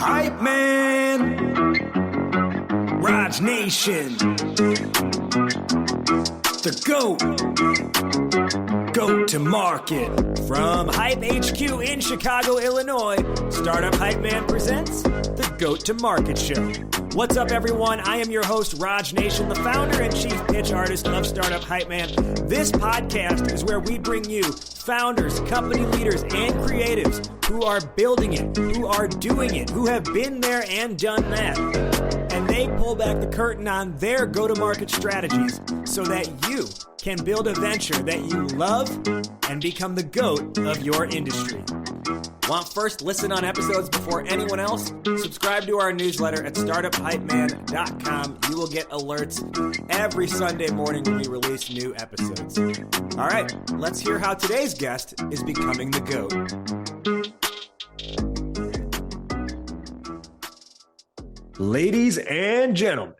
Hype Man, Raj Nation, the GOAT to market. From Hype HQ in Chicago, Illinois, Startup Hype Man presents the GOAT to Market Show. What's up, everyone? I am your host, Raj Nation, the founder and chief pitch artist of Startup Hype Man. This podcast is where we bring you founders, company leaders, and creatives who are building it, who are doing it, who have been there and done that. And they pull back the curtain on their go-to-market strategies so that you can build a venture that you love and become the GOAT of your industry. Want first listen on episodes before anyone else? Subscribe to our newsletter at startuphypeman.com. You will get alerts every Sunday morning when we release new episodes. All right, let's hear how today's guest is becoming the GOAT. Ladies and gentlemen,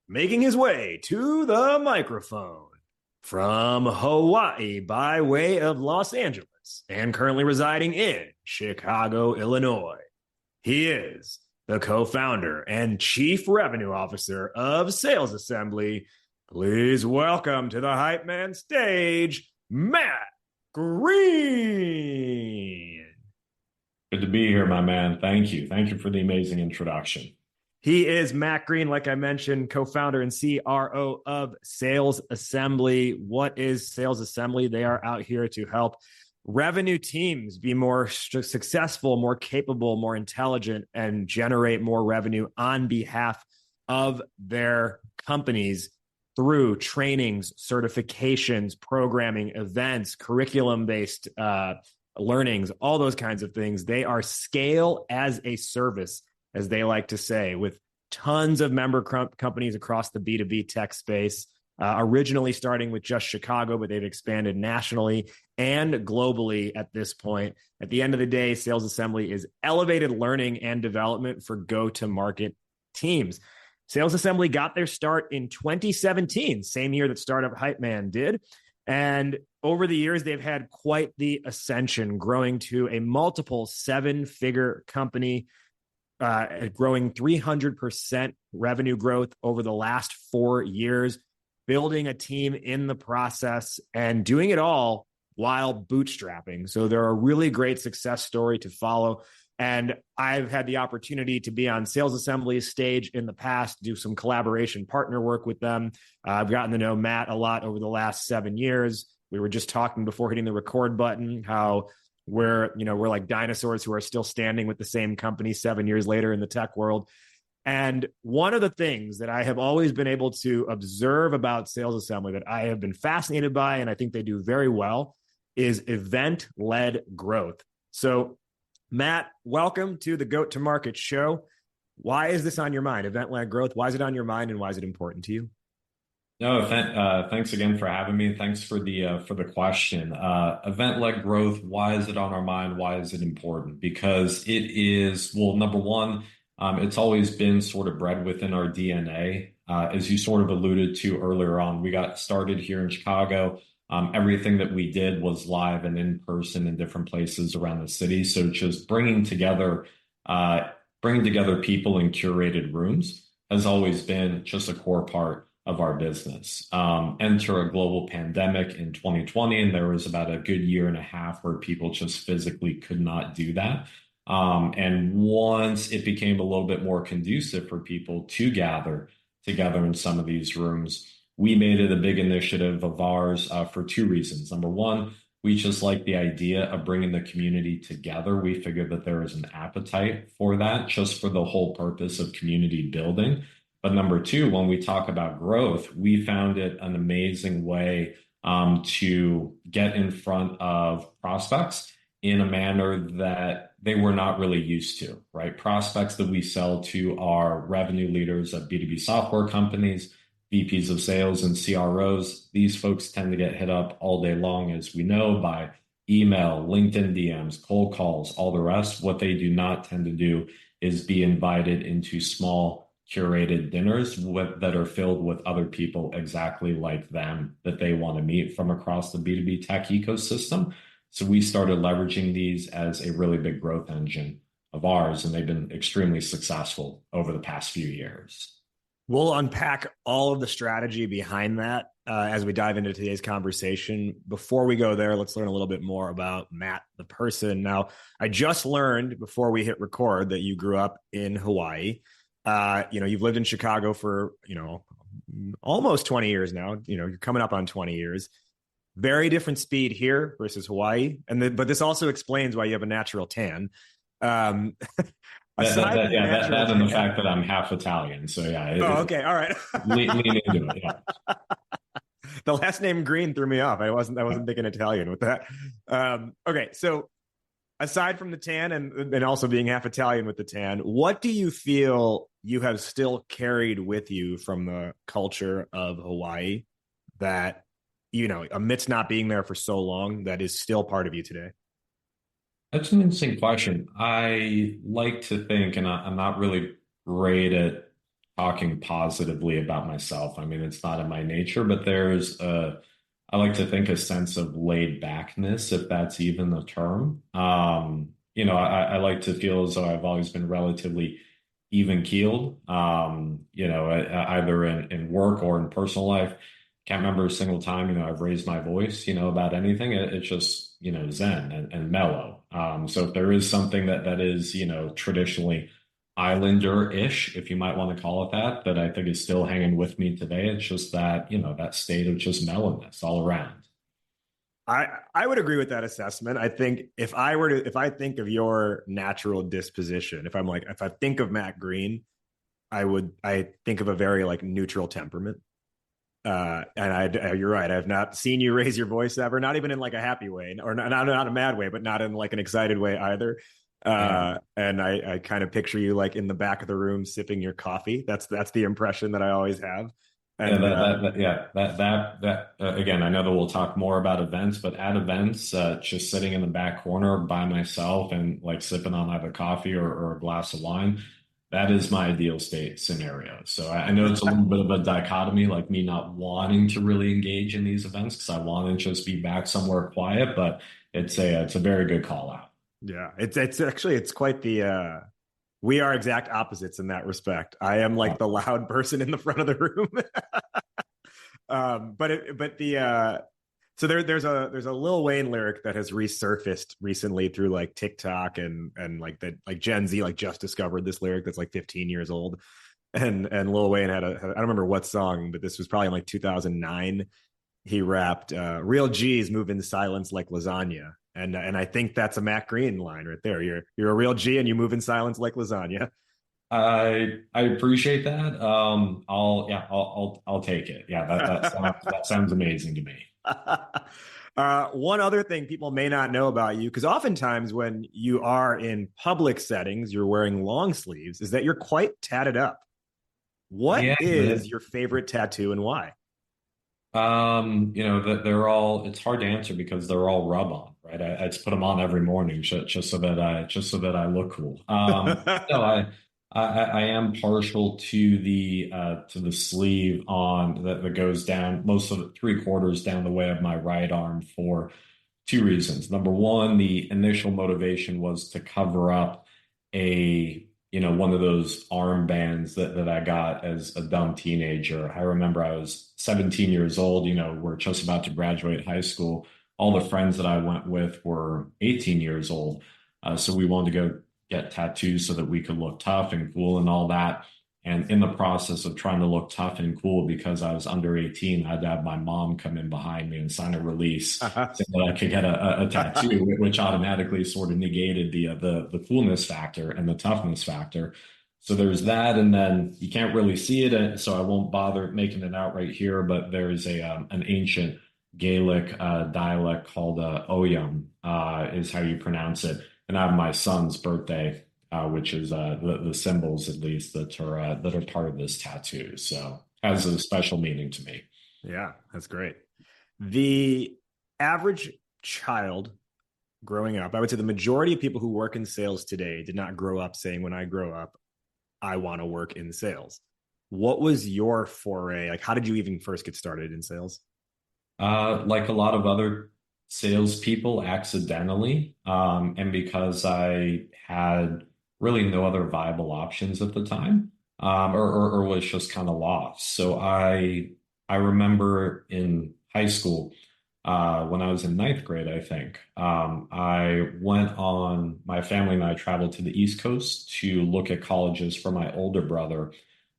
making his way to the microphone from Hawaii by way of Los Angeles and currently residing in Chicago, Illinois, he is the co-founder and chief revenue officer of Sales Assembly. Please welcome to the Hype Man stage, Matt Green. Good to be here, my man. Thank you. Thank you for the amazing introduction. He is Matt Green, like I mentioned, co-founder and CRO of Sales Assembly. What is Sales Assembly? They are out here to help revenue teams be more successful, more capable, more intelligent, and generate more revenue on behalf of their companies through trainings, certifications, programming, events, curriculum-based learnings, all those kinds of things. They are scale as a service, as they like to say, with tons of member companies across the B2B tech space, originally starting with just Chicago, but they've expanded nationally and globally at this point. At the end of the day, Sales Assembly is elevated learning and development for go-to-market teams. Sales Assembly got their start in 2017, same year that Startup Hype Man did. And over the years, they've had quite the ascension, growing to a multiple seven-figure company, growing 300% revenue growth over the last 4 years, building a team in the process, and doing it all while bootstrapping. So they're a really great success story to follow. And I've had the opportunity to be on Sales Assembly's stage in the past, do some collaboration partner work with them. I've gotten to know Matt a lot over the last 7 years. We were just talking before hitting the record button, how we're like dinosaurs who are still standing with the same company 7 years later in the tech world. And one of the things that I have always been able to observe about Sales Assembly that I have been fascinated by, and I think they do very well, is event-led growth. So, Matt, welcome to the GOAT to Market show. Why is this on your mind? Event-led growth. Why is it on your mind, and why is it important to you? No, thanks again for having me. Thanks for the question. Event-led growth. Why is it on our mind? Why is it important? Because it is, well, number one, it's always been sort of bred within our DNA. As you sort of alluded to earlier on, we got started here in Chicago. Everything that we did was live and in person in different places around the city. So just bringing together people in curated rooms has always been just a core part of our business. Enter a global pandemic in 2020, and there was about a good year and a half where people just physically could not do that. And once it became a little bit more conducive for people to gather together in some of these rooms, we made it a big initiative of ours for two reasons. Number one, we just like the idea of bringing the community together. We figured that there is an appetite for that, just for the whole purpose of community building. But number two, when we talk about growth, we found it an amazing way to get in front of prospects in a manner that they were not really used to, right? Prospects that we sell to are revenue leaders of B2B software companies, VPs of sales and CROs. These folks tend to get hit up all day long, as we know, by email, LinkedIn DMs, cold calls, all the rest. What they do not tend to do is be invited into small curated dinners that are filled with other people exactly like them that they want to meet from across the B2B tech ecosystem. So we started leveraging these as a really big growth engine of ours, and they've been extremely successful over the past few years. We'll unpack all of the strategy behind that as we dive into today's conversation. Before we go there, let's learn a little bit more about Matt, the person. Now, I just learned before we hit record that you grew up in Hawaii. You've lived in Chicago for, almost 20 years now. You're coming up on 20 years. Very different speed here versus Hawaii. But this also explains why you have a natural tan. That and the fact that I'm half Italian. So yeah. Okay. All right. lean into it. Yeah. The last name Green threw me off. I wasn't thinking Italian with that. Okay. So aside from the tan and also being half Italian with the tan, what do you feel you have still carried with you from the culture of Hawaii that, amidst not being there for so long, that is still part of you today? That's an interesting question. I like to think, and I'm not really great at talking positively about myself. I mean, it's not in my nature, but I like to think a sense of laid backness, if that's even the term. I like to feel as though I've always been relatively even keeled, either in work or in personal life. Can't remember a single time, I've raised my voice, about anything. It's just, zen and mellow. So if there is something that is, traditionally Islander-ish, if you might want to call it that I think is still hanging with me today, it's just that, that state of just mellowness all around. I would agree with that assessment. I think if I think of your natural disposition, if I think of Matt Green, I think of a very like neutral temperament. You're right. I've not seen you raise your voice ever, not even in like a happy way, or not a mad way, but not in like an excited way either. And I kind of picture you like in the back of the room sipping your coffee. That's the impression that I always have. And again, I know that we'll talk more about events, but at events, just sitting in the back corner by myself and like sipping on either coffee or a glass of wine. That is my ideal state scenario. So I know it's a little bit of a dichotomy, like me not wanting to really engage in these events because I want to just be back somewhere quiet, but it's a very good call out. Yeah, it's quite the we are exact opposites in that respect. I am like the loud person in the front of the room. So there's a Lil Wayne lyric that has resurfaced recently through like TikTok and like that, like Gen Z like just discovered this lyric that's like 15 years old, and Lil Wayne had I don't remember what song, but this was probably in like 2009. He rapped, "Real G's move in silence like lasagna," and I think that's a Matt Green line right there. You're a real G and you move in silence like lasagna. I appreciate that. I'll take it. Yeah, that sounds amazing to me. One other thing people may not know about you, because oftentimes when you are in public settings, you're wearing long sleeves, is that you're quite tatted up. What is your favorite tattoo and why? That they're all, it's hard to answer because they're all rub on, right? I just put them on every morning just so that I look cool. No, I am partial to the sleeve on that goes down most of it 3/4 down the way of my right arm for two reasons. Number one, the initial motivation was to cover up one of those armbands that I got as a dumb teenager. I remember I was 17 years old, we're just about to graduate high school. All the friends that I went with were 18 years old. So we wanted to go get tattoos so that we could look tough and cool and all that. And in the process of trying to look tough and cool, because I was under 18, I had to have my mom come in behind me and sign a release so that I could get a tattoo, which automatically sort of negated the coolness factor and the toughness factor. So there's that, and then you can't really see it, so I won't bother making it out right here. But there's an ancient Gaelic dialect called Oyam, is how you pronounce it. And I have my son's birthday, which is the symbols, at least, that are part of this tattoo. So has a special meaning to me. Yeah, that's great. The average child growing up, I would say the majority of people who work in sales today did not grow up saying, when I grow up, I want to work in sales. What was your foray? Like, how did you even first get started in sales? Like a lot of other salespeople, accidentally, and because I had really no other viable options at the time, or was just kind of lost. So I remember in high school, when I was in ninth grade, I think, I went on, my family and I traveled to the East Coast to look at colleges for my older brother.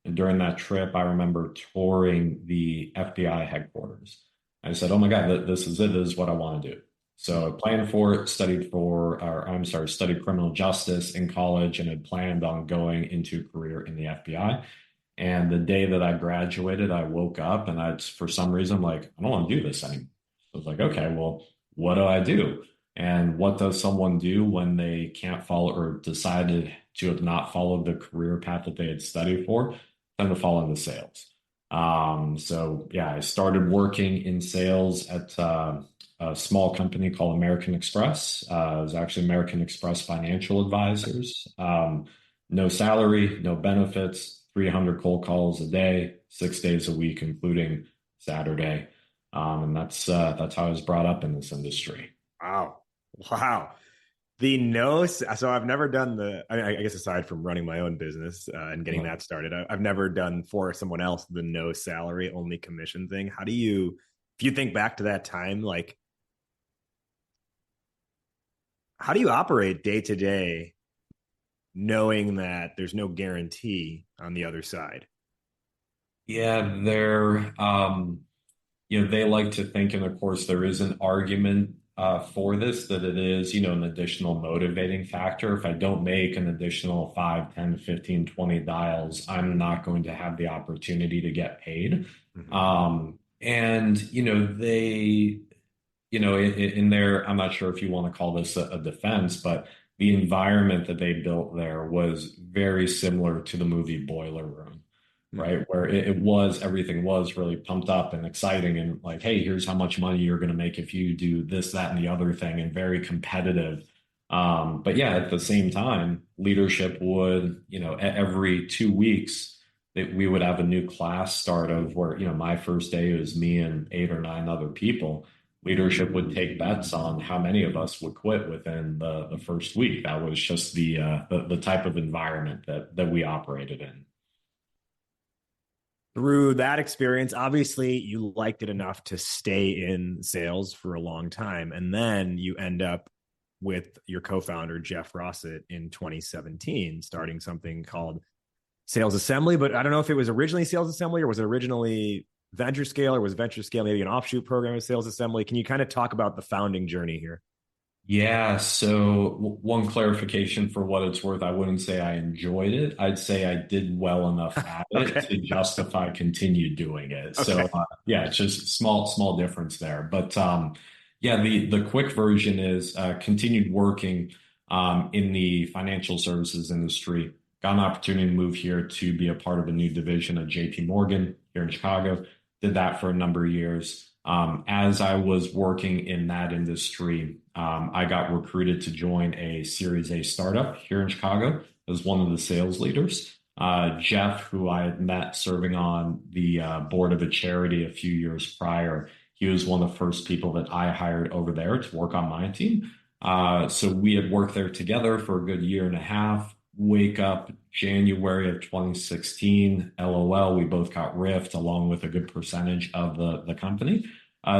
And during that trip, I remember touring the FBI headquarters. I said, "Oh my God, this is it. This is what I want to do." So I planned for it, studied criminal justice in college and had planned on going into a career in the FBI. And the day that I graduated, I woke up and for some reason, like, I don't want to do this anymore. So I was like, okay, well, what do I do? And what does someone do when they can't follow or decided to have not followed the career path that they had studied for? Tend to fall into sales. So yeah, I started working in sales at a small company called American Express. It was actually American Express Financial Advisors. No salary, no benefits, 300 cold calls a day, 6 days a week, including Saturday. And that's how I was brought up in this industry. Wow. Wow. The no, so I've never done I guess aside from running my own business and getting Yeah. that started, I've never done for someone else the no salary, only commission thing. How do you, if you think back to that time, like, how do you operate day to day knowing that there's no guarantee on the other side? Yeah, they like to think, and of course, there is an argument for this that it is, an additional motivating factor. If I don't make an additional 5, 10, 15, 20 dials, I'm not going to have the opportunity to get paid. Mm-hmm. And, in their, I'm not sure if you want to call this a defense, but the environment that they built there was very similar to the movie Boiler Room, Mm-hmm. right? Where everything was really pumped up and exciting and like, hey, here's how much money you're going to make if you do this, that, and the other thing, and very competitive. But yeah, at the same time, leadership would, every 2 weeks, that we would have a new class start of where, my first day was me and 8 or 9 other people. Leadership would take bets on how many of us would quit within the first week. That was just the type of environment that we operated in. Through that experience, obviously you liked it enough to stay in sales for a long time. And then you end up with your co-founder, Jeff Rossett, in 2017, starting something called Sales Assembly. But I don't know if it was originally Sales Assembly or was it originally Venture Scale, or was Venture Scale maybe an offshoot program of Sales Assembly? Can you kind of talk about the founding journey here? Yeah, so one clarification for what it's worth, I wouldn't say I enjoyed it. I'd say I did well enough at it Okay. to justify continue doing it. So Okay. yeah, it's just small difference there. But yeah, the quick version is continued working in the financial services industry. Got an opportunity to move here to be a part of a new division of JP Morgan here in Chicago. Did that for a number of years. As I was working in that industry, I got recruited to join a Series A startup here in Chicago as one of the sales leaders. Jeff, who I had met serving on the board of a charity a few years prior, he was one of the first people that I hired over there to work on my team. So we had worked there together for a good year and a half. Wake up January of 2016, LOL, we both got riffed along with a good percentage of the company.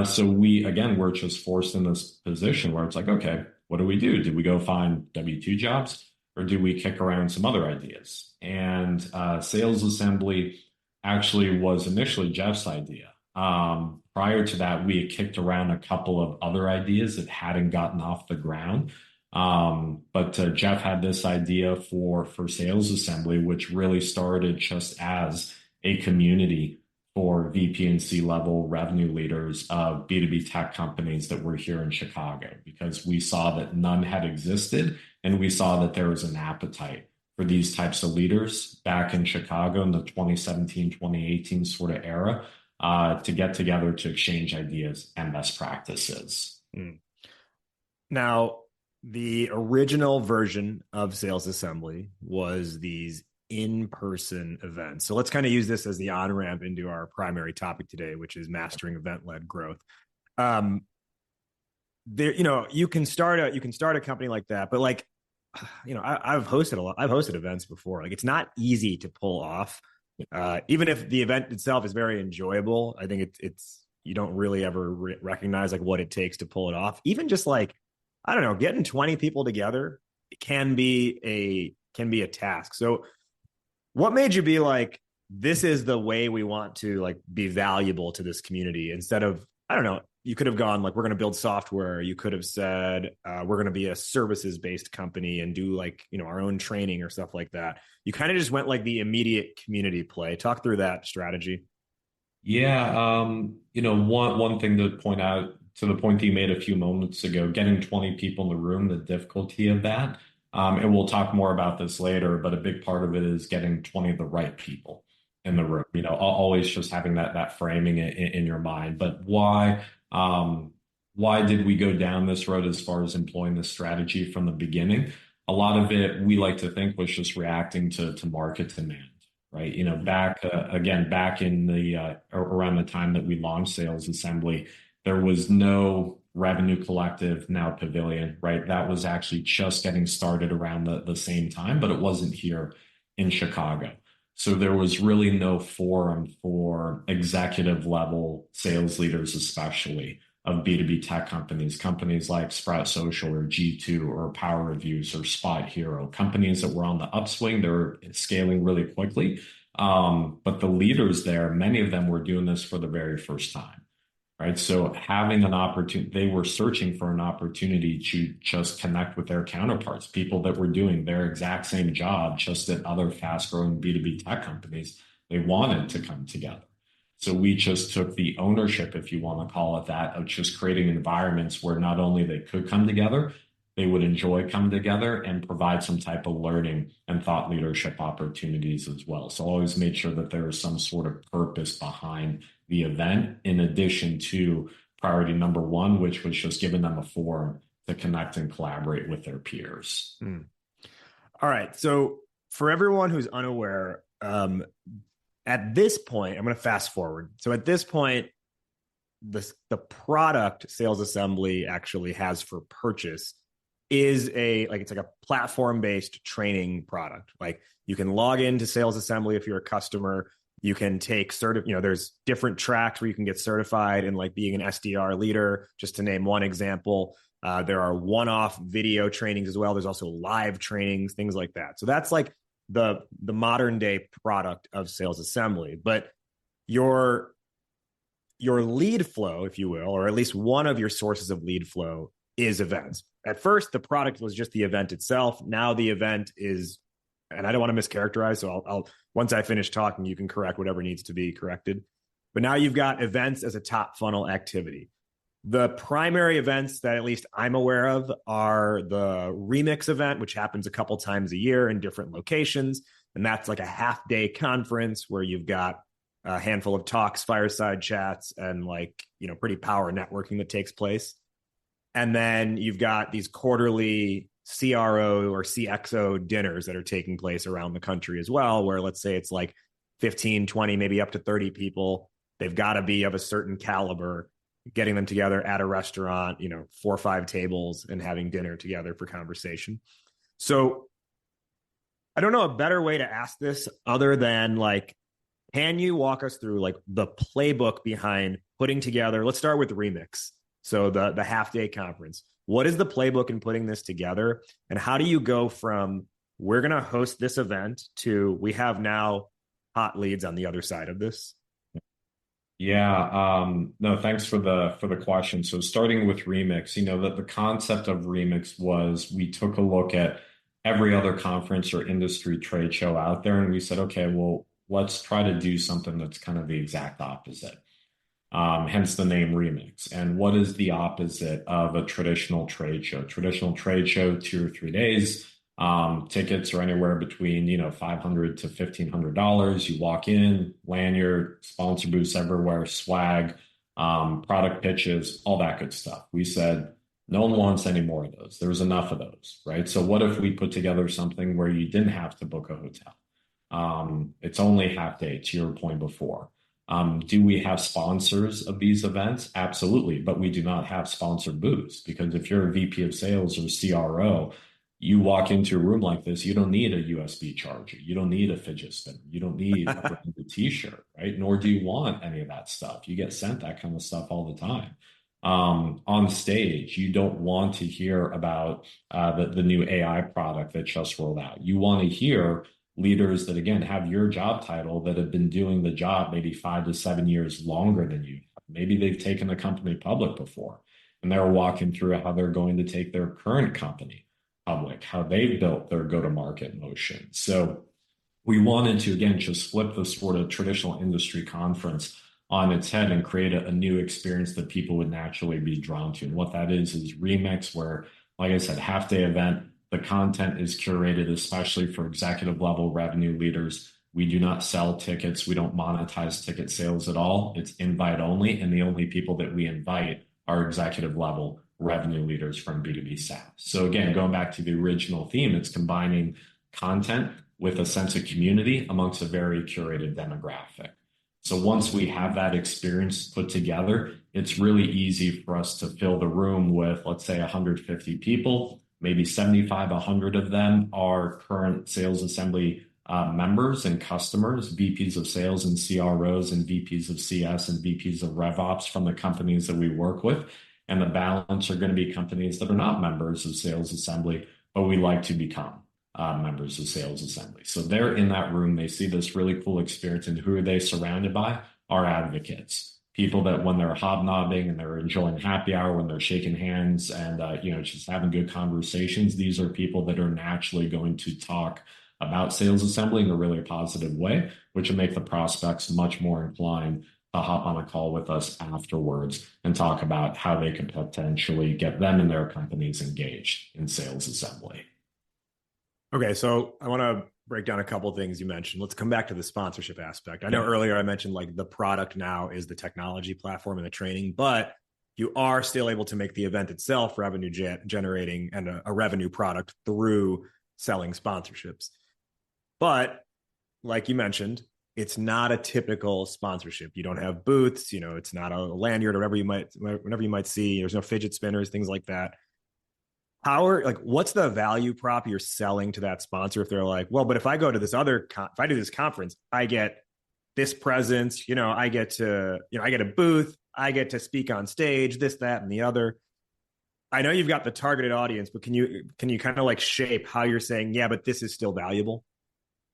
So we're just forced in this position where it's like, okay, what do we do? Did we go find W-2 jobs or do we kick around some other ideas? And sales assembly actually was initially Jeff's idea. Prior to that, we had kicked around a couple of other ideas that hadn't gotten off the ground. But Jeff had this idea for sales assembly, which really started just as a community for VP and C level revenue leaders of B2B tech companies that were here in Chicago, because we saw that none had existed and we saw that there was an appetite for these types of leaders back in Chicago in the 2017, 2018 sort of era to get together to exchange ideas and best practices. Mm. Now, the original version of Sales Assembly was these in-person events. So let's kind of use this as the on-ramp into our primary topic today, which is mastering event-led growth. There, you can start a company like that, but like, I've hosted a lot. I've hosted events before. Like, it's not easy to pull off. Even if the event itself is very enjoyable, I think it's you don't really ever recognize like what it takes to pull it off. Even just like, I don't know, getting 20 people together can be a task. So what made you be like, this is the way we want to like be valuable to this community, instead of, I don't know, you could have gone like, we're going to build software. You could have said, we're going to be a services based company and do like, our own training or stuff like that. You kind of just went like the immediate community play. Talk through that strategy. Yeah, one thing to point out, to the point that you made a few moments ago, getting 20 people in the room, the difficulty of that. And we'll talk more about this later, but a big part of it is getting 20 of the right people in the room. Always just having that framing in your mind. But why did we go down this road as far as employing this strategy from the beginning? A lot of it, we like to think, was just reacting to market demand. Right. Back in the around the time that we launched Sales Assembly, there was no Revenue Collective, now Pavilion, right? That was actually just getting started around the same time, but it wasn't here in Chicago. So there was really no forum for executive level sales leaders, especially of B2B tech companies like Sprout Social or G2 or Power Reviews or Spot Hero, companies that were on the upswing. They were scaling really quickly. But the leaders there, many of them were doing this for the very first time, right? So having an opportunity, they were searching for an opportunity to just connect with their counterparts, people that were doing their exact same job, just at other fast growing B2B tech companies. They wanted to come together. So we just took the ownership, if you want to call it that, of just creating environments where not only they could come together, they would enjoy coming together and provide some type of learning and thought leadership opportunities as well. So always made sure that there is some sort of purpose behind the event, in addition to priority number one, which was just giving them a forum to connect and collaborate with their peers. All right. So for everyone who's unaware, at this point, I'm going to fast forward. So at this point, the product Sales Assembly actually has for purchase is it's like a platform-based training product. Like, you can log into Sales Assembly if you're a customer. You can take there's different tracks where you can get certified in like being an SDR leader, just to name one example. There are one-off video trainings as well. There's also live trainings, things like that. So that's like the modern day product of Sales Assembly. But your lead flow, if you will, or at least one of your sources of lead flow, is events. At first, the product was just the event itself. Now the event is, and I don't want to mischaracterize, so I'll once I finish talking, you can correct whatever needs to be corrected. But now you've got events as a top funnel activity. The primary events that at least I'm aware of are the Remix event, which happens a couple times a year in different locations. And that's like a half-day conference where you've got a handful of talks, fireside chats, and pretty power networking that takes place. And then you've got these quarterly CRO or CXO dinners that are taking place around the country as well, where let's say it's like 15, 20, maybe up to 30 people. They've got to be of a certain caliber, getting them together at a restaurant, 4 or 5 tables, and having dinner together for conversation. So I don't know a better way to ask this other than can you walk us through the playbook behind putting together, let's start with Remix. So the half-day conference. What is the playbook in putting this together? And how do you go from, we're going to host this event, to we have now hot leads on the other side of this? Yeah, no, thanks for the question. So starting with Remix, that the concept of Remix was, we took a look at every other conference or industry trade show out there, and we said, okay, well, let's try to do something that's kind of the exact opposite. Hence the name Remix. And what is the opposite of a traditional trade show? Traditional trade show, 2 or 3 days. Tickets are anywhere between $500 to $1,500. You walk in, lanyard, sponsor booths everywhere, swag, product pitches, all that good stuff. We said no one wants any more of those. There's enough of those, right? So what if we put together something where you didn't have to book a hotel? It's only half day, to your point before. Do we have sponsors of these events? Absolutely, but we do not have sponsored booths, because if you're a VP of sales or CRO, You walk into a room like this, you don't need a USB charger. You don't need a fidget spinner. You don't need a branded t-shirt, right? Nor do you want any of that stuff. You get sent that kind of stuff all the time. On stage, you don't want to hear about the new AI product that just rolled out. You want to hear leaders that, again, have your job title that have been doing the job maybe 5 to 7 years longer than you. Maybe they've taken the company public before, and they're walking through how they're going to take their current company public, how they've built their go-to-market motion. So we wanted to, again, just flip the sort of traditional industry conference on its head and create a new experience that people would naturally be drawn to. And what that is Remix, where, like I said, half-day event, the content is curated, especially for executive level revenue leaders. We do not sell tickets. We don't monetize ticket sales at all. It's invite only. And the only people that we invite are executive level revenue leaders from B2B SaaS. So again, going back to the original theme, it's combining content with a sense of community amongst a very curated demographic. So once we have that experience put together, it's really easy for us to fill the room with, let's say, 150 people. Maybe 75, 100 of them are current Sales Assembly members and customers, VPs of sales and CROs and VPs of CS and VPs of RevOps from the companies that we work with. And the balance are going to be companies that are not members of Sales Assembly, but we like to become members of Sales Assembly. So they're in that room. They see this really cool experience. And who are they surrounded by? Our advocates. People that when they're hobnobbing and they're enjoying happy hour, when they're shaking hands and just having good conversations, these are people that are naturally going to talk about Sales Assembly in a really positive way, which will make the prospects much more inclined to hop on a call with us afterwards and talk about how they could potentially get them and their companies engaged in Sales Assembly. Okay, so I want to break down a couple of things you mentioned. Let's come back to the sponsorship aspect. I know earlier I mentioned like the product now is the technology platform and the training, but you are still able to make the event itself revenue generating and a revenue product through selling sponsorships. But like you mentioned, it's not a typical sponsorship. You don't have booths, it's not a lanyard or whatever you might see. There's no fidget spinners, things like that. What's the value prop you're selling to that sponsor if they're like, well, but if I go to this if I do this conference, I get this presence, I get a booth, I get to speak on stage, this, that, and the other. I know you've got the targeted audience, but can you kind of like shape how you're saying, yeah, but this is still valuable?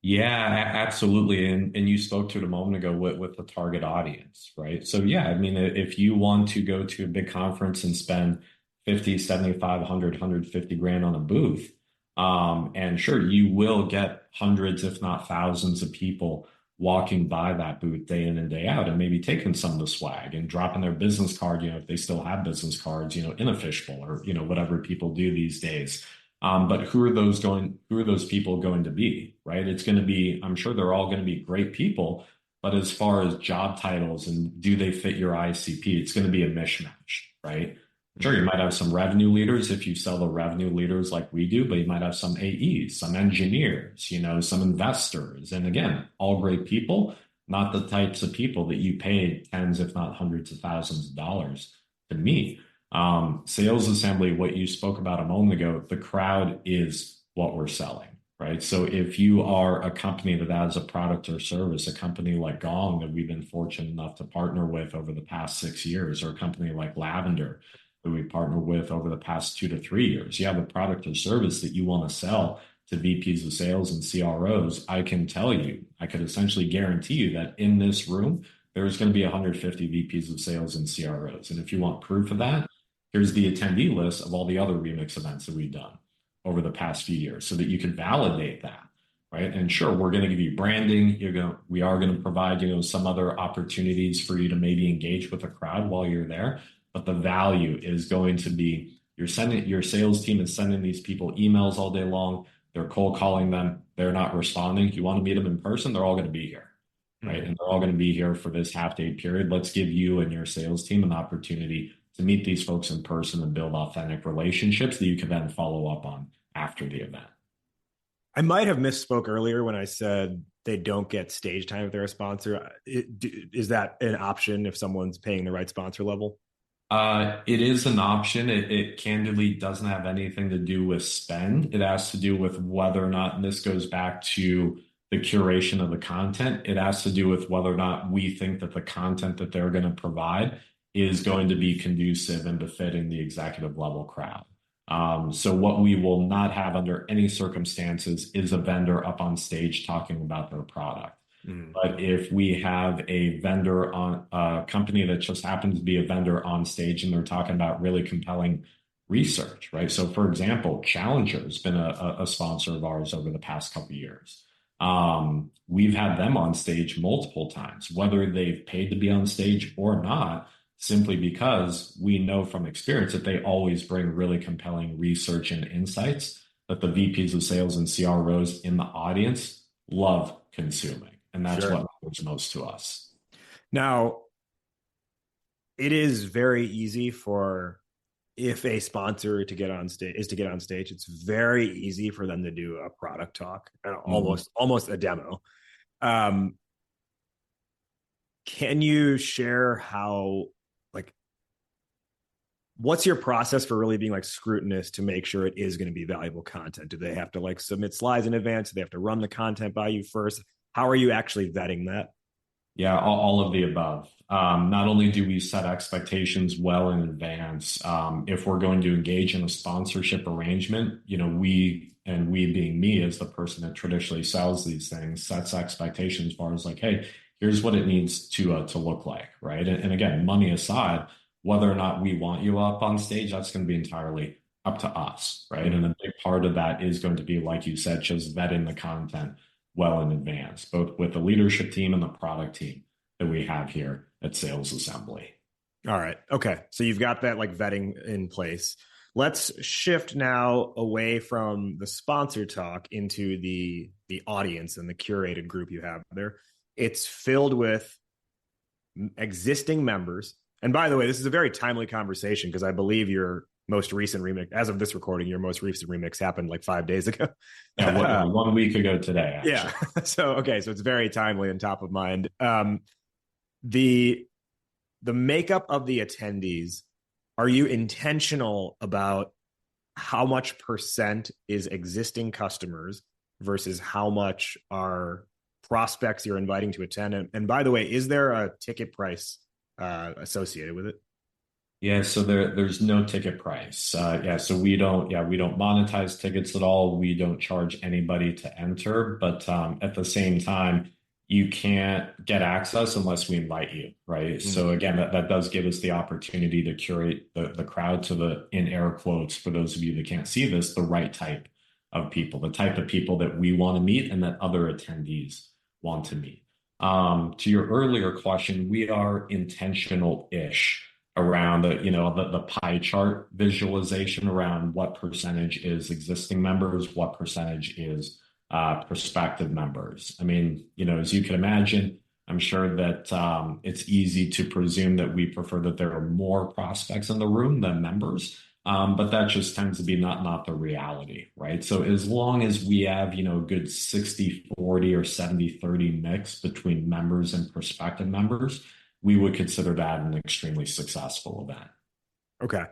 Yeah, absolutely. And you spoke to it a moment ago with the target audience, right? So yeah, I mean, if you want to go to a big conference and spend 50, 75, 100, 150 grand on a booth, and sure, you will get hundreds, if not thousands of people walking by that booth day in and day out and maybe taking some of the swag and dropping their business card, if they still have business cards, in a fishbowl or, whatever people do these days. But who are those people going to be, right? It's going to be, I'm sure they're all going to be great people, but as far as job titles and do they fit your ICP, it's going to be a mishmash, right? Sure, you might have some revenue leaders if you sell the revenue leaders like we do, but you might have some AEs, some engineers, some investors. And again, all great people, not the types of people that you paid tens, if not hundreds of thousands of dollars to meet. Sales Assembly, what you spoke about a moment ago, the crowd is what we're selling, right? So if you are a company that has a product or service, a company like Gong that we've been fortunate enough to partner with over the past 6 years, or a company like Lavender that we partnered with over the past 2 to 3 years, you have a product or service that you want to sell to VPs of sales and CROs, I can tell you, I could essentially guarantee you that in this room, there's going to be 150 VPs of sales and CROs. And if you want proof of that, here's the attendee list of all the other Remix events that we've done over the past few years so that you can validate that, right? And sure, we're going to give you branding. We are going to provide, some other opportunities for you to maybe engage with a crowd while you're there. But the value is going to be your sales team is sending these people emails all day long. They're cold calling them. They're not responding. You want to meet them in person, they're all going to be here, right? And they're all going to be here for this half-day period. Let's give you and your sales team an opportunity to meet these folks in person and build authentic relationships that you can then follow up on after the event. I might have misspoke earlier when I said they don't get stage time if they're a sponsor. Is that an option if someone's paying the right sponsor level? It is an option. It candidly doesn't have anything to do with spend. It has to do with whether or not, and this goes back to the curation of the content. It has to do with whether or not we think that the content that they're going to provide is going to be conducive and befitting the executive level crowd. So what we will not have under any circumstances is a vendor up on stage talking about their product. But if we have a vendor on a company that just happens to be a vendor on stage and they're talking about really compelling research, right? So for example, Challenger has been a sponsor of ours over the past couple of years. We've had them on stage multiple times, whether they've paid to be on stage or not, simply because we know from experience that they always bring really compelling research and insights that the VPs of sales and CROs in the audience love consuming. And that's what matters most to us. Now, it is very easy for, if a sponsor to get on stage it's very easy for them to do a product talk and almost a demo. Can you share how, like, what's your process for really being like scrutinous to make sure it is going to be valuable content? Do they have to like submit slides in advance? Do they have to run the content by you first? How are you actually vetting that? Yeah, all of the above. Not only do we set expectations well in advance, if we're going to engage in a sponsorship arrangement, we being me as the person that traditionally sells these things, sets expectations as far as like, hey, here's what it needs to look like, right? And again, money aside, whether or not we want you up on stage, that's going to be entirely up to us, right? And a big part of that is going to be, like you said, just vetting the content well in advance, both with the leadership team and the product team that we have here at Sales Assembly. All right. Okay. So you've got that like vetting in place. Let's shift now away from the sponsor talk into the audience and the curated group you have there. It's filled with existing members. And by the way, this is a very timely conversation because I believe your most recent remix, as of this recording, your most recent remix happened like 5 days ago. Yeah, 1 week ago today, actually. Yeah. So it's very timely and top of mind. The makeup of the attendees, are you intentional about how much percent is existing customers versus how much are prospects you're inviting to attend? And by the way, is there a ticket price associated with it? Yeah, so there's no ticket price. So we don't monetize tickets at all. We don't charge anybody to enter, but at the same time, you can't get access unless we invite you, right? So again, that does give us the opportunity to curate the crowd to the, in air quotes, for those of you that can't see this, the right type of people, the type of people that we want to meet and that other attendees want to meet. To your earlier question, we are intentional-ish around the pie chart visualization around what percentage is existing members, what percentage is prospective members. I mean, as you can imagine, I'm sure that it's easy to presume that we prefer that there are more prospects in the room than members. But that just tends to be not the reality, right? So as long as we have, a good 60-40 or 70-30 mix between members and prospective members, we would consider that an extremely successful event. Okay.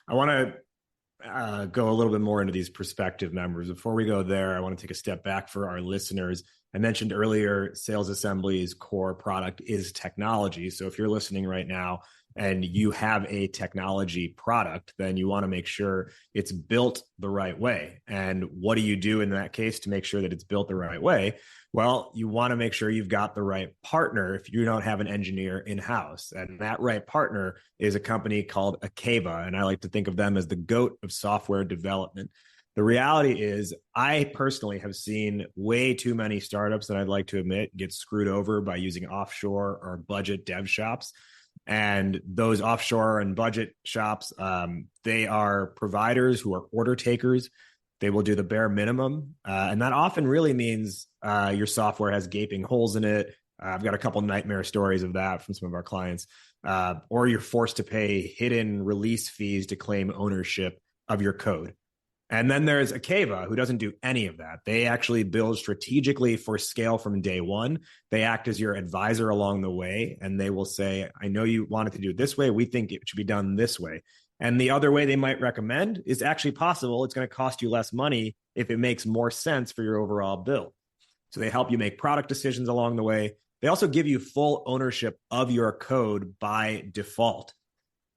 I want to go a little bit more into these prospective members. Before we go there, I want to take a step back for our listeners. I mentioned earlier, Sales Assembly's core product is technology. So if you're listening right now and you have a technology product, then you want to make sure it's built the right way. And what do you do in that case to make sure that it's built the right way? Well, you want to make sure you've got the right partner if you don't have an engineer in-house. And that right partner is a company called Akeva. And I like to think of them as the GOAT of software development. The reality is, I personally have seen way too many startups that I'd like to admit get screwed over by using offshore or budget dev shops. And those offshore and budget shops, they are providers who are order takers. They will do the bare minimum. And that often really means your software has gaping holes in it. I've got a couple nightmare stories of that from some of our clients. Or you're forced to pay hidden release fees to claim ownership of your code. And then there's Akeva, who doesn't do any of that. They actually build strategically for scale from day one. They act as your advisor along the way, and they will say, I know you wanted to do it this way. We think it should be done this way. And the other way they might recommend is actually possible. It's going to cost you less money if it makes more sense for your overall build. So they help you make product decisions along the way. They also give you full ownership of your code by default.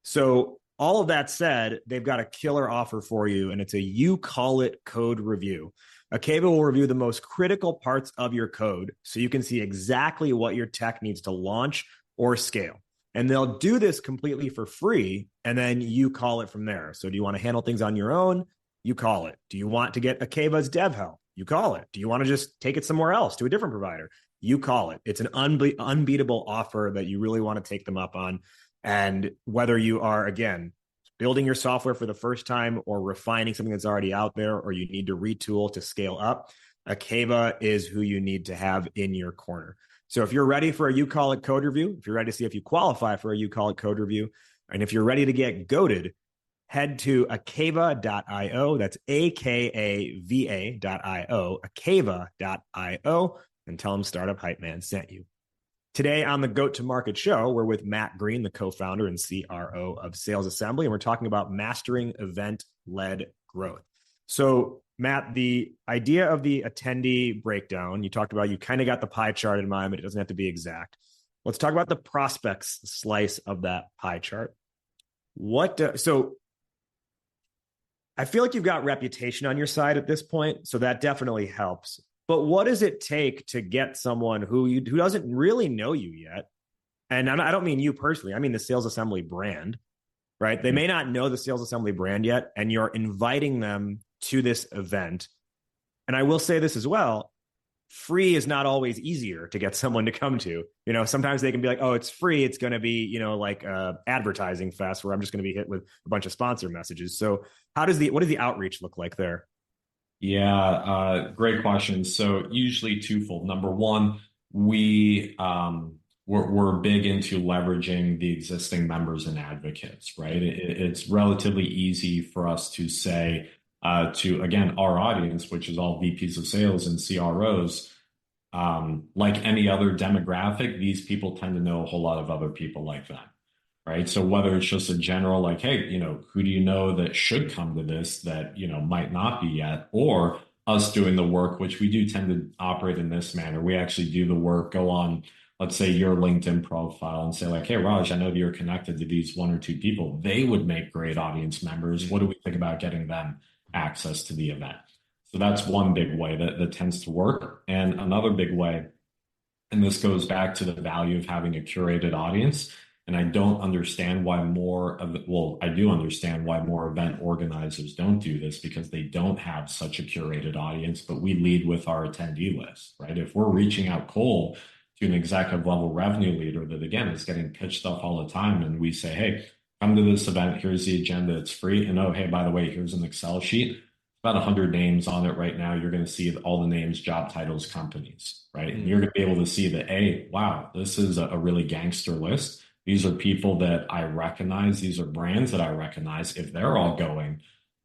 So all of that said, they've got a killer offer for you, and it's a you call it code review. Akeva will review the most critical parts of your code so you can see exactly what your tech needs to launch or scale. And they'll do this completely for free, and then you call it from there. So do you want to handle things on your own? You call it. Do you want to get Akeva's dev help? You call it. Do you want to just take it somewhere else to a different provider? You call it. It's an unbeatable offer that you really want to take them up on. And whether you are, again, building your software for the first time or refining something that's already out there, or you need to retool to scale up, Akeva is who you need to have in your corner. So if you're ready for a You Call It code review, if you're ready to see if you qualify for a You Call It code review, and if you're ready to get goated, head to akeva.io. That's akava.io, akeva.io, and tell them Startup Hype Man sent you. Today on the Goat to Market show, we're with Matt Green, the co-founder and CRO of Sales Assembly, and we're talking about mastering event-led growth. So, Matt, the idea of the attendee breakdown, you talked about, you kind of got the pie chart in mind, but it doesn't have to be exact. Let's talk about the prospects slice of that pie chart. So I feel like you've got reputation on your side at this point, so that definitely helps. But what does it take to get someone who doesn't really know you yet? And I don't mean you personally. I mean the Sales Assembly brand, right? They may not know the Sales Assembly brand yet, and you're inviting them to this event. And I will say this as well. Free is not always easier to get someone to come to. Sometimes they can be like, oh, it's free. It's going to be, like advertising fest where I'm just going to be hit with a bunch of sponsor messages. So what does the outreach look like there? Yeah, great question. So usually twofold. Number one, we're big into leveraging the existing members and advocates, right? It's relatively easy for us to say to, again, our audience, which is all VPs of sales and CROs, like any other demographic, these people tend to know a whole lot of other people like them. Right. So whether it's just a general like, hey, who do you know that should come to this that, might not be yet, or us doing the work, which we do tend to operate in this manner. We actually do the work, go on, let's say your LinkedIn profile and say like, hey, Raj, I know that you're connected to these one or two people. They would make great audience members. What do we think about getting them access to the event? So that's one big way that tends to work. And another big way, and this goes back to the value of having a curated audience. And I don't understand why I do understand why more event organizers don't do this, because they don't have such a curated audience, but we lead with our attendee list, right? If we're reaching out cold to an executive level revenue leader that, again, is getting pitched stuff all the time, and we say, hey, come to this event, here's the agenda, it's free. And oh, hey, by the way, here's an Excel sheet, about 100 names on it right now. You're going to see all the names, job titles, companies, right? And you're going to be able to see that, hey, wow, this is a really gangster list. These are people that I recognize. These are brands that I recognize. If they're all going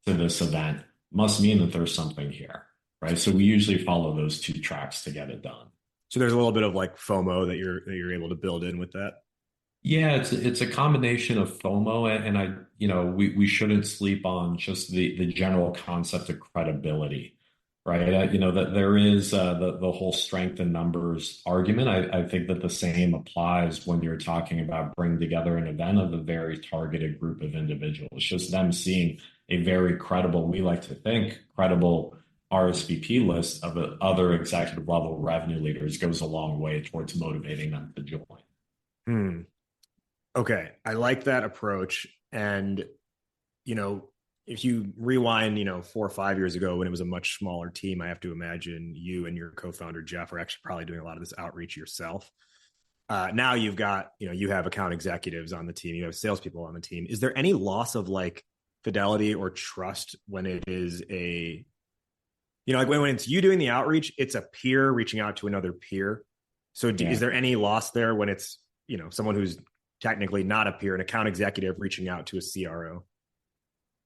to this event, must mean that there's something here, right? So we usually follow those two tracks to get it done. So there's a little bit of like FOMO that you're able to build in with that. Yeah, it's a combination of FOMO and we shouldn't sleep on just the general concept of credibility. Right. That there is the whole strength in numbers argument. I think that the same applies when you're talking about bringing together an event of a very targeted group of individuals. Just them seeing a very credible, we like to think, credible RSVP list of other executive level revenue leaders goes a long way towards motivating them to join. Okay. I like that approach. And, if you rewind, 4 or 5 years ago when it was a much smaller team, I have to imagine you and your co-founder, Jeff, are actually probably doing a lot of this outreach yourself. Now you've got, you have account executives on the team, you have salespeople on the team. Is there any loss of like fidelity or trust when it is like when it's you doing the outreach, it's a peer reaching out to another peer. So is there any loss there when it's, someone who's technically not a peer, an account executive reaching out to a CRO?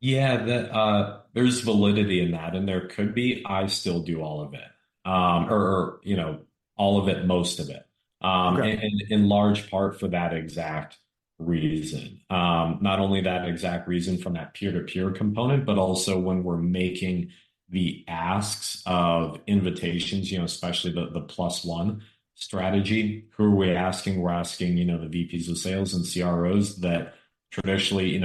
Yeah, that there's validity in that, and there could be. I still do all of it, or all of it, most of it, Okay. and in large part for that exact reason. Not only that exact reason from that peer-to-peer component, but also when we're making the asks of invitations, especially the plus one strategy. Who are we asking? We're asking, the VPs of sales and CROs that traditionally,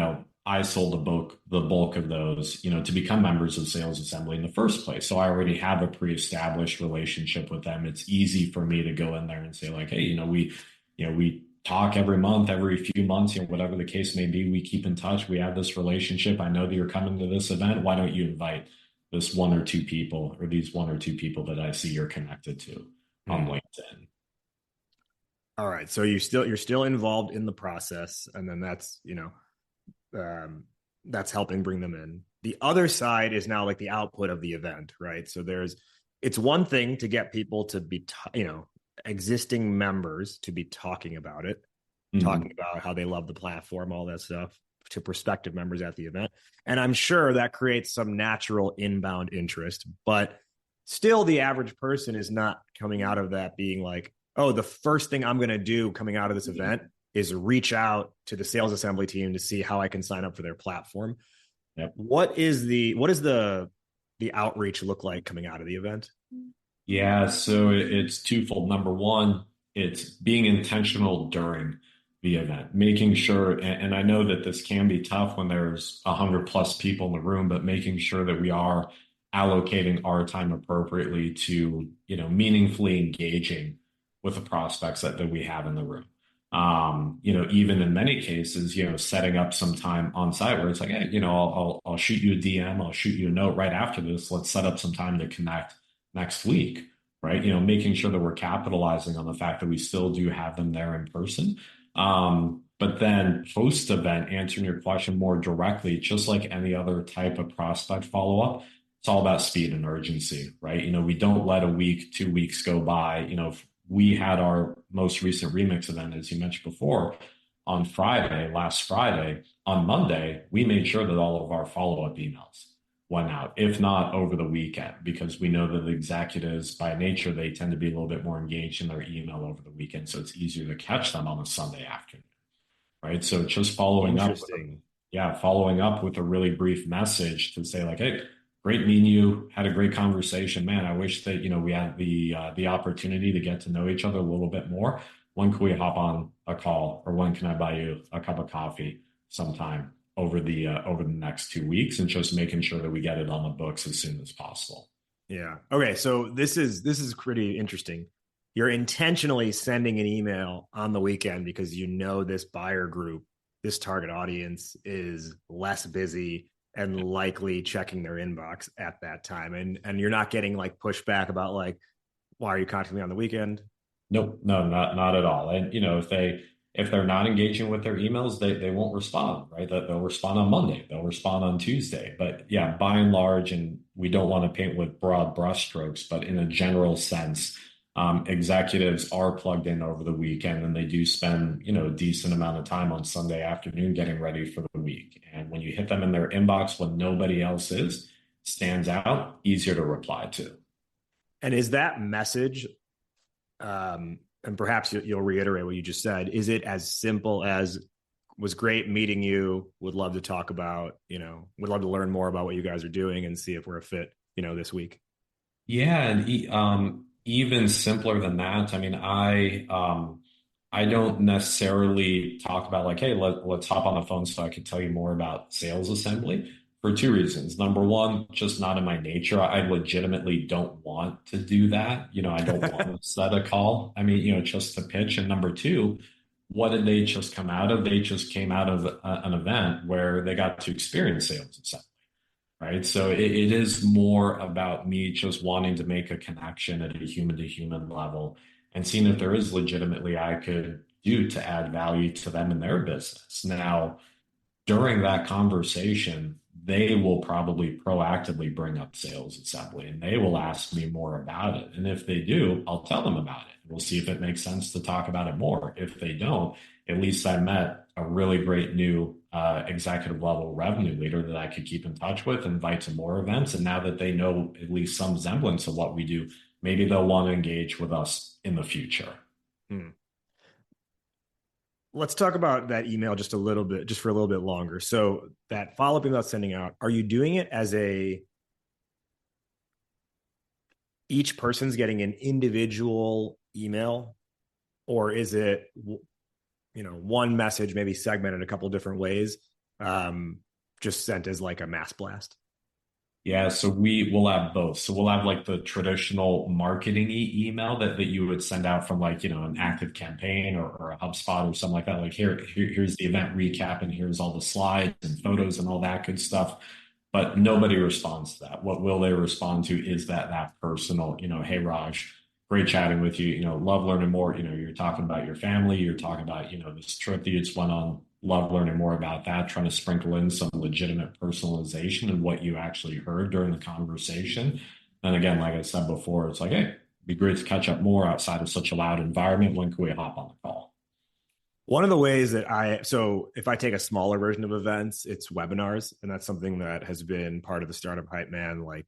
I sold the bulk of those, to become members of Sales Assembly in the first place. So I already have a pre-established relationship with them. It's easy for me to go in there and say like, hey, we talk every month, every few months, whatever the case may be, we keep in touch. We have this relationship. I know that you're coming to this event. Why don't you invite this one or two people or these one or two people that I see you're connected to on Hmm. LinkedIn? All right. So you're still involved in the process, and then um, that's helping bring them in. The other side is now like the output of the event, right? So it's one thing to get people to be, existing members to be talking about it, talking Mhm. about how they love the platform, all that stuff to prospective members at the event. And I'm sure that creates some natural inbound interest, but still the average person is not coming out of that being like, oh, the first thing I'm going to do coming out of this event is reach out to the sales assembly team to see how I can sign up for their platform. Yep. What is the outreach look like coming out of the event? Yeah, so it's twofold. Number one, it's being intentional during the event, making sure, and I know that this can be tough when there's 100 plus people in the room, but making sure that we are allocating our time appropriately to, meaningfully engaging with the prospects that we have in the room. Even in many cases, setting up some time on site where it's like, hey, I'll shoot you a DM, I'll shoot you a note right after this. Let's set up some time to connect next week, right? Making sure that we're capitalizing on the fact that we still do have them there in person. But then post event, answering your question more directly, just like any other type of prospect follow up, it's all about speed and urgency, right? We don't let a week, 2 weeks go by. We had our most recent remix event, as you mentioned before, on Friday, last Friday. On Monday, we made sure that all of our follow up emails went out, if not over the weekend, because we know that the executives, by nature, they tend to be a little bit more engaged in their email over the weekend. So it's easier to catch them on a Sunday afternoon, right? So just Interesting. following up with a really brief message to say like, hey, great meeting you, had a great conversation, man. I wish that we had the opportunity to get to know each other a little bit more. When can we hop on a call, or when can I buy you a cup of coffee sometime over the next 2 weeks, and just making sure that we get it on the books as soon as possible. Yeah. Okay. So this is pretty interesting. You're intentionally sending an email on the weekend because this buyer group, this target audience is less busy and likely checking their inbox at that time. And you're not getting like pushback about like, why are you contacting me on the weekend? Nope, no, not at all. And if they're not engaging with their emails, they won't respond, right? That they'll respond on Monday, they'll respond on Tuesday. But yeah, by and large, and we don't want to paint with broad brushstrokes, but in a general sense, executives are plugged in over the weekend, and they do spend a decent amount of time on Sunday afternoon getting ready for the week. And when you hit them in their inbox when nobody else is, stands out, easier to reply to. And is that message, and perhaps you'll reiterate what you just said, is it as simple as was great meeting you, would love to talk about, would love to learn more about what you guys are doing and see if we're a fit, this week? Yeah, and even simpler than that. I mean, I don't necessarily talk about like, hey, let's hop on the phone so I can tell you more about sales assembly for two reasons. Number one, just not in my nature. I legitimately don't want to do that. I don't want to set a call. I mean, just to pitch. And number two, what did they just come out of? They just came out of an event where they got to experience sales assembly, right? So it is more about me just wanting to make a connection at a human to human level and seeing if there is legitimately I could do to add value to them in their business. Now, during that conversation, they will probably proactively bring up sales assembly, and they will ask me more about it. And if they do, I'll tell them about it. We'll see if it makes sense to talk about it more. If they don't, at least I met a really great new executive level revenue leader that I could keep in touch with, invite to more events. And now that they know at least some semblance of what we do, maybe they'll want to engage with us in the future. Let's talk about that email just a little bit, just for a little bit longer. So that follow-up email sending out, are you doing it as each person's getting an individual email, or is it, one message, maybe segmented a couple different ways, just sent as like a mass blast? Yeah, so we will have both. So we'll have like the traditional marketing email that you would send out from like, an active campaign or a HubSpot or something like that. Like here's the event recap and here's all the slides and photos and all that good stuff. But nobody responds to that. What will they respond to is that personal, hey Raj, great chatting with you. Love learning more. You're talking about your family. You're talking about, this trip that you just went on. Love learning more about that, trying to sprinkle in some legitimate personalization and what you actually heard during the conversation. And again, like I said before, it's like, hey, it'd be great to catch up more outside of such a loud environment. When can we hop on the call? One of the ways that so if I take a smaller version of events, it's webinars. And that's something that has been part of the Startup Hype Man, like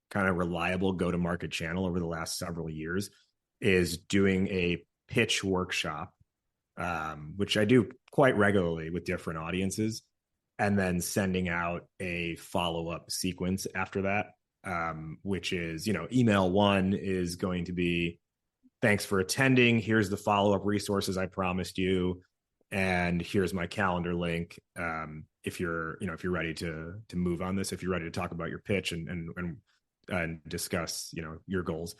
kind of reliable go-to-market channel over the last several years, is doing a pitch workshop, which I do quite regularly with different audiences, and then sending out a follow-up sequence after that, which is, email one is going to be, thanks for attending. Here's the follow-up resources I promised you. And here's my calendar link. If you're ready to move on this, if you're ready to talk about your pitch and discuss, your goals.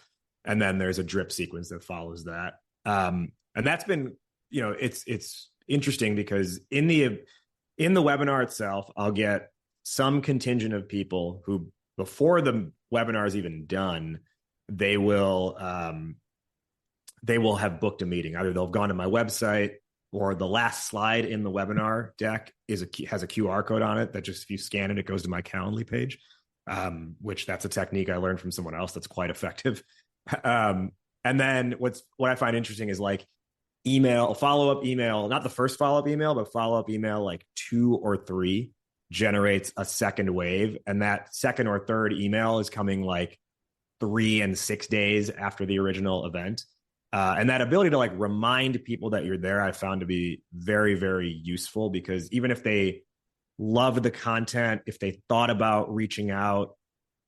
And then there's a drip sequence that follows that. And that's been, it's interesting because in the webinar itself, I'll get some contingent of people who, before the webinar is even done, they will have booked a meeting. Either they'll have gone to my website, or the last slide in the webinar deck has a QR code on it that just, if you scan it, it goes to my Calendly page, which that's a technique I learned from someone else that's quite effective. And then what I find interesting is like follow-up email, not the first follow-up email, but follow-up email like 2 or 3 generates a second wave. And that second or third email is coming like 3 and 6 days after the original event. And that ability to like remind people that you're there, I found to be very, very useful, because even if they love the content, if they thought about reaching out,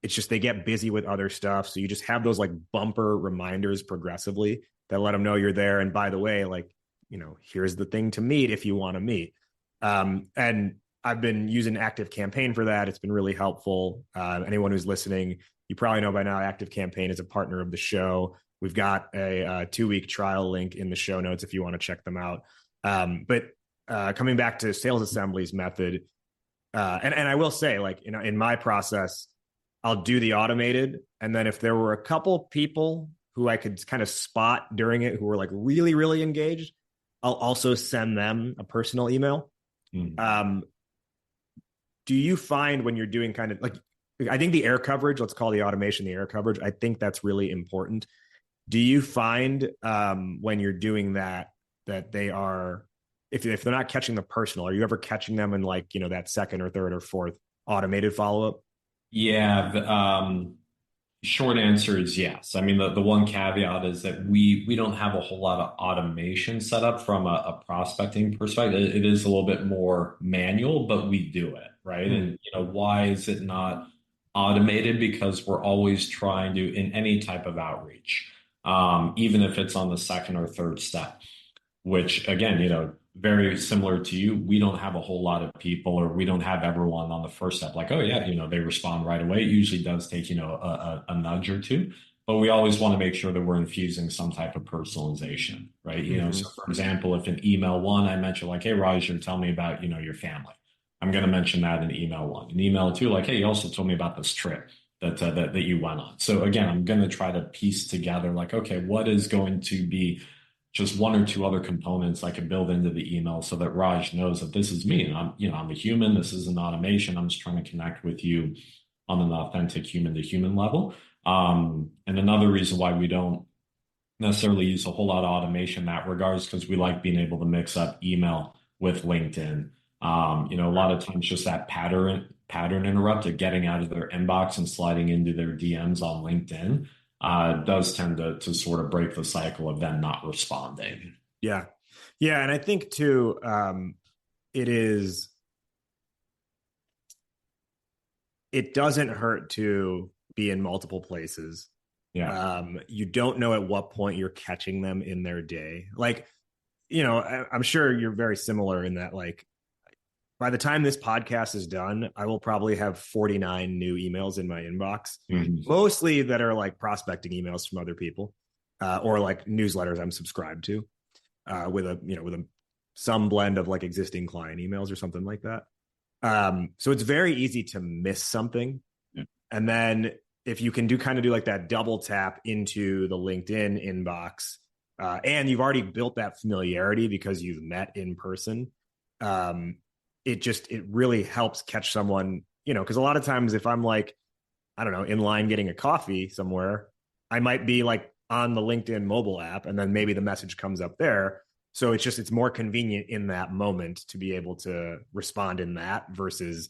it's just they get busy with other stuff. So you just have those like bumper reminders progressively that let them know you're there. And by the way, like, here's the thing to meet if you want to meet. And I've been using Active Campaign for that. It's been really helpful. Anyone who's listening, you probably know by now, Active Campaign is a partner of the show. We've got a 2-week trial link in the show notes if you want to check them out. But coming back to Sales Assembly's method, and I will say, like, in my process, I'll do the automated. And then if there were a couple people who I could kind of spot during it who were like really, really engaged, I'll also send them a personal email. Mm-hmm. Do you find when you're doing kind of like, I think the air coverage, let's call the automation the air coverage, I think that's really important. Do you find when you're doing that they are, if they're not catching the personal, are you ever catching them in like, that second or third or fourth automated follow-up? Yeah. Short answer is yes. I mean, the one caveat is that we don't have a whole lot of automation set up from a prospecting perspective. It is a little bit more manual, but we do it, right? Mm. And why is it not automated? Because we're always trying to, in any type of outreach, even if it's on the second or third step, which again, very similar to you, we don't have a whole lot of people, or we don't have everyone on the first step. Like, oh yeah, they respond right away. It usually does take, a nudge or two, but we always want to make sure that we're infusing some type of personalization, right? Mm-hmm. So for example, if in email one, I mentioned like, hey, Roger, tell me about, your family. I'm going to mention that in email one. In email two, like, hey, you also told me about this trip that you went on. So again, I'm going to try to piece together like, okay, what is going to be just one or two other components I can build into the email so that Raj knows that this is me. And I'm a human. This is an automation. I'm just trying to connect with you on an authentic human to human level. And another reason why we don't necessarily use a whole lot of automation in that regards, because we like being able to mix up email with LinkedIn, A lot of times just that pattern interrupt of getting out of their inbox and sliding into their DMs on LinkedIn does tend to sort of break the cycle of them not responding. Yeah. Yeah. And I think too, it doesn't hurt to be in multiple places. Yeah. You don't know at what point you're catching them in their day. Like, I'm sure you're very similar in that, like, by the time this podcast is done, I will probably have 49 new emails in my inbox, mostly that are like prospecting emails from other people, or like newsletters I'm subscribed to, with some blend of like existing client emails or something like that. So it's very easy to miss something. Yeah. And then if you can do like that double tap into the LinkedIn inbox, and you've already built that familiarity because you've met in person, it really helps catch someone, because a lot of times if I'm like, I don't know, in line getting a coffee somewhere, I might be like on the LinkedIn mobile app, and then maybe the message comes up there. So it's more convenient in that moment to be able to respond in that, versus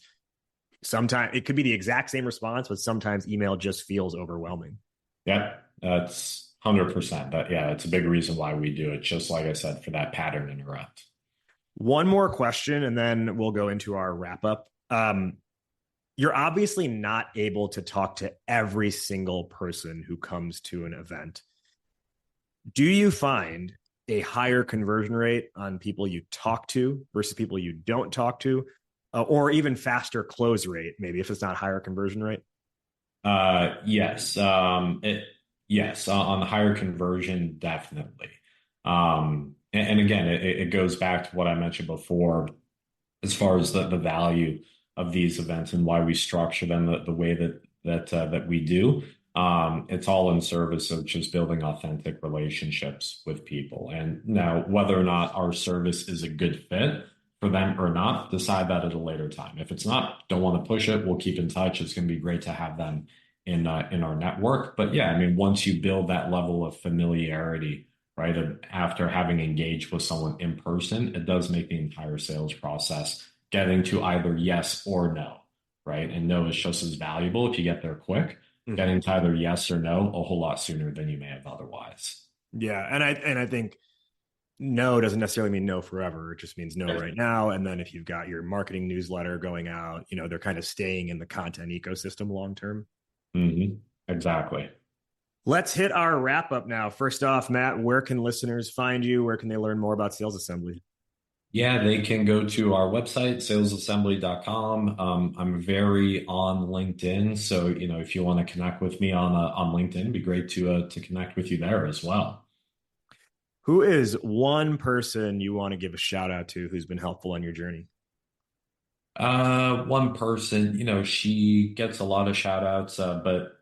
sometimes it could be the exact same response, but sometimes email just feels overwhelming. Yeah, that's 100%. Yeah, it's a big reason why we do it. Just like I said, for that pattern interrupt. One more question, and then we'll go into our wrap up. You're obviously not able to talk to every single person who comes to an event. Do you find a higher conversion rate on people you talk to versus people you don't talk to, or even faster close rate, maybe if it's not higher conversion rate? Yes. Yes, on the higher conversion, definitely. And again, it goes back to what I mentioned before, as far as the value of these events and why we structure them the way that we do. It's all in service of just building authentic relationships with people. And now, whether or not our service is a good fit for them or not, decide that at a later time. If it's not, don't want to push it, we'll keep in touch. It's going to be great to have them in our network. But yeah, I mean, once you build that level of familiarity, right, after having engaged with someone in person, it does make the entire sales process getting to either yes or no, right? And no is just as valuable if you get there quick. Getting to either yes or no a whole lot sooner than you may have otherwise. Yeah, and I think no doesn't necessarily mean no forever. It just means no right now. And then if you've got your marketing newsletter going out, they're kind of staying in the content ecosystem long term. Exactly. Let's hit our wrap up now. First off, Matt, where can listeners find you? Where can they learn more about Sales Assembly? Yeah, they can go to our website, salesassembly.com. I'm very on LinkedIn. So, if you want to connect with me on LinkedIn, it'd be great to connect with you there as well. Who is one person you want to give a shout out to who's been helpful on your journey? One person, she gets a lot of shout outs, but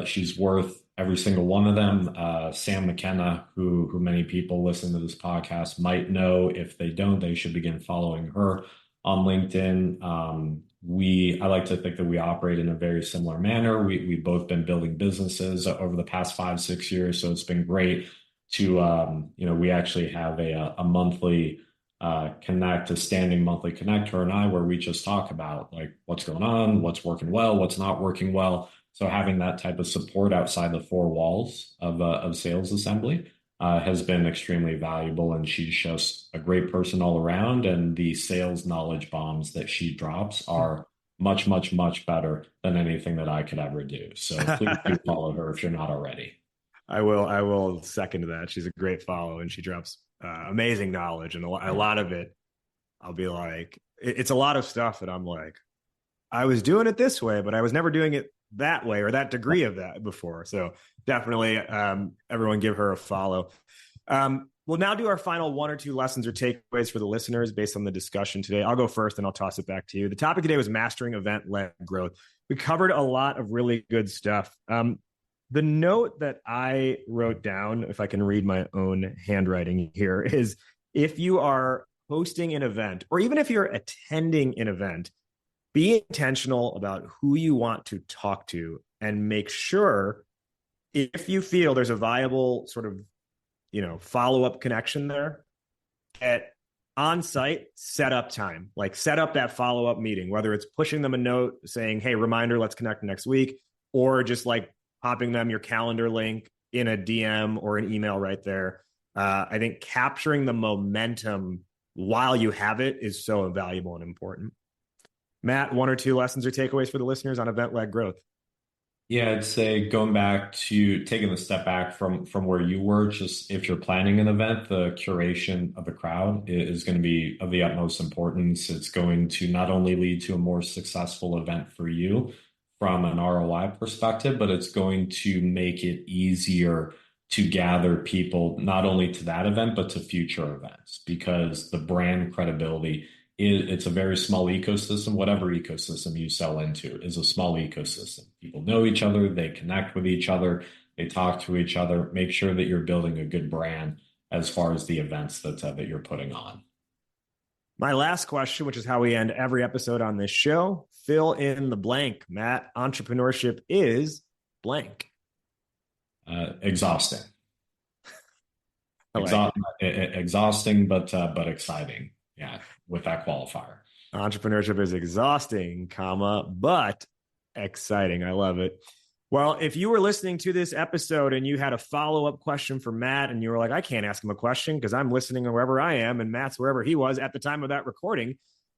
she's worth every single one of them. Sam McKenna, who many people listen to this podcast might know. If they don't, they should begin following her on LinkedIn. I like to think that we operate in a very similar manner. We've both been building businesses over the past 5-6 years, so it's been great to, we actually have a monthly a standing monthly connect, her and I, where we just talk about like what's going on, what's working well, what's not working well. So having that type of support outside the four walls of Sales Assembly has been extremely valuable, and she's just a great person all around. And the sales knowledge bombs that she drops are much, much, much better than anything that I could ever do. So please do follow her if you're not already. I will second that. She's a great follow, and she drops amazing knowledge, and a lot of it, I'll be like, it's a lot of stuff that I'm like, I was doing it this way, but I was never doing it that way or that degree of that before. So definitely, everyone give her a follow. We'll now do our final one or two lessons or takeaways for the listeners based on the discussion today. I'll go first and I'll toss it back to you. The topic today was mastering event-led growth. We covered a lot of really good stuff. The note that I wrote down, if I can read my own handwriting here, is if you are hosting an event, or even if you're attending an event, be intentional about who you want to talk to, and make sure, if you feel there's a viable sort of, follow-up connection there, that on-site setup time, like set up that follow-up meeting, whether it's pushing them a note saying, hey, reminder, let's connect next week, or just like popping them your calendar link in a DM or an email right there. I think capturing the momentum while you have it is so valuable and important. Matt, 1 or 2 lessons or takeaways for the listeners on event-led growth? Yeah, I'd say going back to taking a step back from where you were, just if you're planning an event, the curation of the crowd is going to be of the utmost importance. It's going to not only lead to a more successful event for you from an ROI perspective, but it's going to make it easier to gather people not only to that event, but to future events, because the brand credibility it's a very small ecosystem. Whatever ecosystem you sell into is a small ecosystem. People know each other, they connect with each other, they talk to each other. Make sure that you're building a good brand as far as the events that you're putting on. My last question, which is how we end every episode on this show, fill in the blank. Matt, entrepreneurship is blank. Exhausting. Like exhausting, but exciting. Yeah, with that qualifier. Entrepreneurship is exhausting, but exciting. I love it. Well, if you were listening to this episode and you had a follow-up question for Matt and you were like, I can't ask him a question because I'm listening wherever I am and Matt's wherever he was at the time of that recording,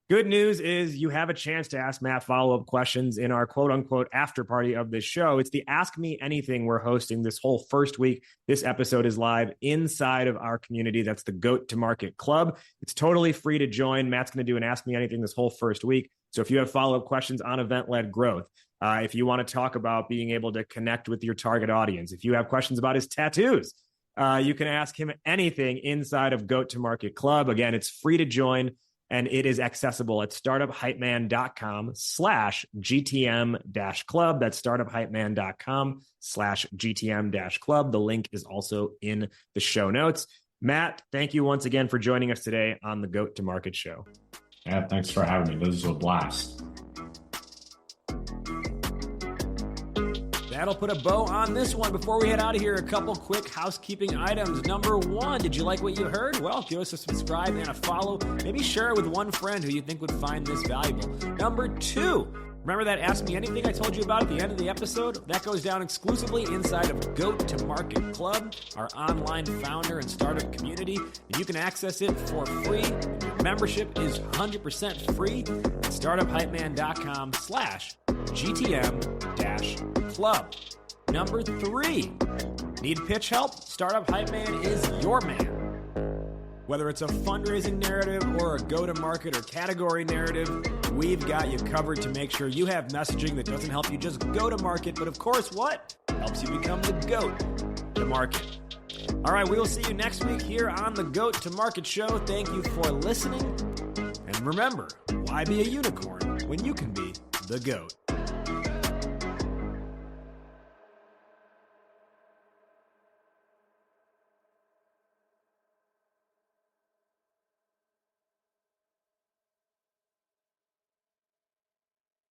good news is you have a chance to ask Matt follow-up questions in our quote-unquote after party of this show. It's the Ask Me Anything we're hosting this whole first week. This episode is live inside of our community. That's the Goat to Market Club. It's totally free to join. Matt's going to do an Ask Me Anything this whole first week. So if you have follow-up questions on event-led growth, if you want to talk about being able to connect with your target audience, if you have questions about his tattoos, you can ask him anything inside of Goat to Market Club. Again, it's free to join. And it is accessible at startuphypeman.com/GTM-club. That's startuphypeman.com/GTM-club. The link is also in the show notes. Matt, thank you once again for joining us today on the Goat to Market show. Yeah, thanks for having me. This is a blast. That'll put a bow on this one. Before we head out of here, a couple quick housekeeping items. Number 1, did you like what you heard? Well, give us a subscribe and a follow. Maybe share it with one friend who you think would find this valuable. Number 2, remember that Ask Me Anything I told you about at the end of the episode? That goes down exclusively inside of Goat to Market Club, our online founder and startup community. And you can access it for free. Your membership is 100% free at startuphypeman.com/GTM-club. Number 3, need pitch help? Startup Hype Man is your man. Whether it's a fundraising narrative or a go-to-market or category narrative, we've got you covered to make sure you have messaging that doesn't help you just go to market, but of course, what? Helps you become the GOAT to market. All right, we will see you next week here on the Goat to Market show. Thank you for listening. And remember, why be a unicorn when you can be the GOAT?